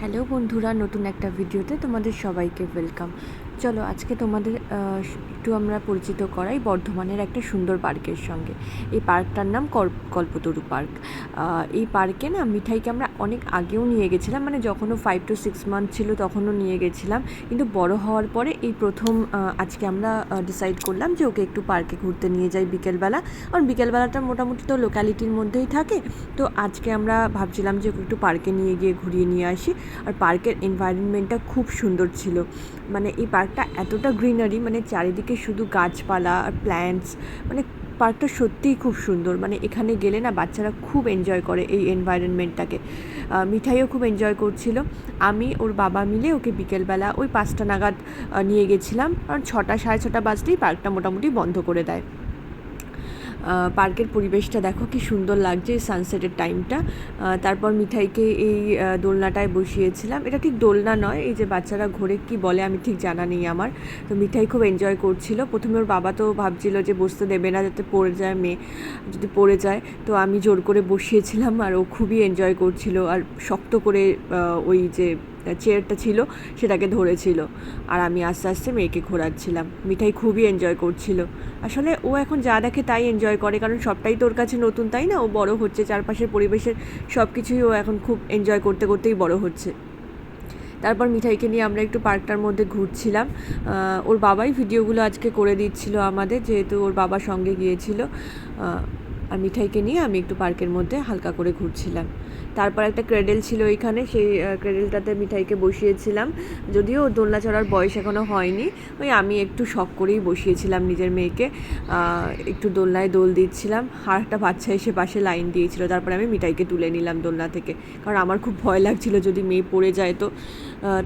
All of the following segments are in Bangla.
হ্যালো বন্ধুরা, নতুন একটা ভিডিওতে তোমাদের সবাইকে ওয়েলকাম। চলো আজকে তোমাদের একটু আমরা পরিচিত করাই বর্ধমানের একটা সুন্দর পার্কের সঙ্গে। এই পার্কটার নাম কল্পতরু পার্ক। এই পার্কে না মিঠাইকে আমরা অনেক আগেও নিয়ে গেছিলাম, মানে যখনও 5 to 6 মান্থ ছিল তখনও নিয়ে গেছিলাম, কিন্তু বড় হওয়ার পরে এই প্রথম আজকে আমরা ডিসাইড করলাম যে ওকে একটু পার্কে ঘুরতে নিয়ে যাই বিকেলবেলা। কারণ বিকেলবেলাটা মোটামুটি তো লোকালিটির মধ্যেই থাকে, তো আজকে আমরা ভাবছিলাম যে ওকে একটু পার্কে নিয়ে গিয়ে ঘুরিয়ে নিয়ে আসি। আর পার্কের এনভায়রনমেন্টটা খুব সুন্দর ছিল, মানে এই পার্কটা এতটা গ্রিনারি, মানে চারিদিকে শুধু গাছপালা আর প্ল্যান্টস, মানে পার্কটা সত্যিই খুব সুন্দর। মানে এখানে গেলে না বাচ্চারা খুব এনজয় করে এই এনভায়রনমেন্টটাকে। মিঠাইও খুব এনজয় করছিল। আমি ওর বাবা মিলে ওকে বিকেলবেলা ওই 5টা নাগাদ নিয়ে গেছিলাম, কারণ 6টা সাড়ে 6টা বাজলেই পার্কটা মোটামুটি বন্ধ করে দেয়। পার্কের পরিবেশটা দেখো কি সুন্দর লাগছে সানসেটের টাইমটা। তারপর মিঠাইকে এই দোলনাটায় বসিয়েছিলাম। এটা ঠিক দোলনা নয়, এই যে বাচ্চারা ঘোরে কি বলে আমি ঠিক জানা নেই আমার। তো মিঠাই খুব এনজয় করছিল। প্রথমে ওর বাবা তো ভাবছিল যে বসতে দেবে না, যাতে পড়ে যায় মেয়ে, যদি পড়ে যায়। তো আমি জোর করে বসিয়েছিলাম আর ও খুবই এনজয় করছিল, আর শক্ত করে ওই যে চেয়ারটা ছিল সেটাকে ধরেছিল, আর আমি আস্তে আস্তে মেয়েকে ঘোরাচ্ছিলাম। মিঠাই খুবই এনজয় করছিল। আসলে ও এখন যা দেখে তাই এনজয় করে, কারণ সবটাই তোর কাছে নতুন, তাই না? ও বড় হচ্ছে, চারপাশের পরিবেশের সব কিছুই ও এখন খুব এনজয় করতে করতেই বড় হচ্ছে। তারপর মিঠাইকে নিয়ে আমরা একটু পার্কটার মধ্যে ঘুরছিলাম। ওর বাবাই ভিডিওগুলো আজকে করে দিচ্ছিল আমাদের, যেহেতু ওর বাবা সঙ্গে গিয়েছিল। আর মিঠাইকে নিয়ে আমি একটু পার্কের মধ্যে হালকা করে ঘুরছিলাম। তারপর একটা ক্রেডেল ছিল এখানে, সেই ক্রেডেলটাতে মিঠাইকে বসিয়েছিলাম। যদিও ওর দোলনা চড়ার বয়স এখনও হয়নি, ওই আমি একটু শখ করেই বসিয়েছিলাম নিজের মেয়েকে। একটু দোলনায় দোল দিচ্ছিলাম, আর একটা বাচ্চা এসে পাশে লাইন দিয়েছিল। তারপরে আমি মিঠাইকে তুলে নিলাম দোলনা থেকে, কারণ আমার খুব ভয় লাগছিল যদি মেয়ে পড়ে যায় তো।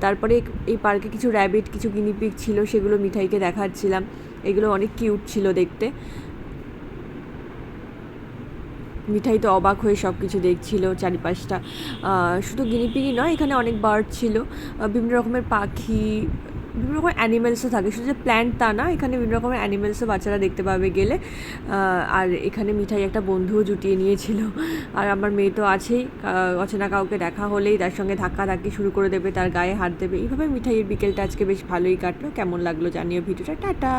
তারপরে এই পার্কে কিছু র্যাবিট, কিছু গিনিপিগ ছিল, সেগুলো মিঠাইকে দেখাচ্ছিলাম। এগুলো অনেক কিউট ছিল দেখতে। মিঠাই তো অবাক হয়ে সব কিছু দেখছিল চারিপাশটা। শুধু গিনিপিগই নয়, এখানে অনেক বার্ড ছিল, বিভিন্ন রকমের পাখি, বিভিন্ন রকমের অ্যানিমেলসও থাকে। শুধু যে প্ল্যান্ট তা না, এখানে বিভিন্ন রকমের অ্যানিমেলসও বাচ্চারা দেখতে পাবে গেলে। আর এখানে মিঠাই একটা বন্ধুও জুটিয়ে নিয়েছিল। আর আমার মেয়ে তো আছেই, অচেনা কাউকে দেখা হলেই তার সঙ্গে ধাক্কাধাক্কি শুরু করে দেবে, তার গায়ে হাত দেবে। এইভাবে মিঠাইয়ের বিকেলটা আজকে বেশ ভালোই কাটলো। কেমন লাগলো জানিও ভিডিওটা। টাটা।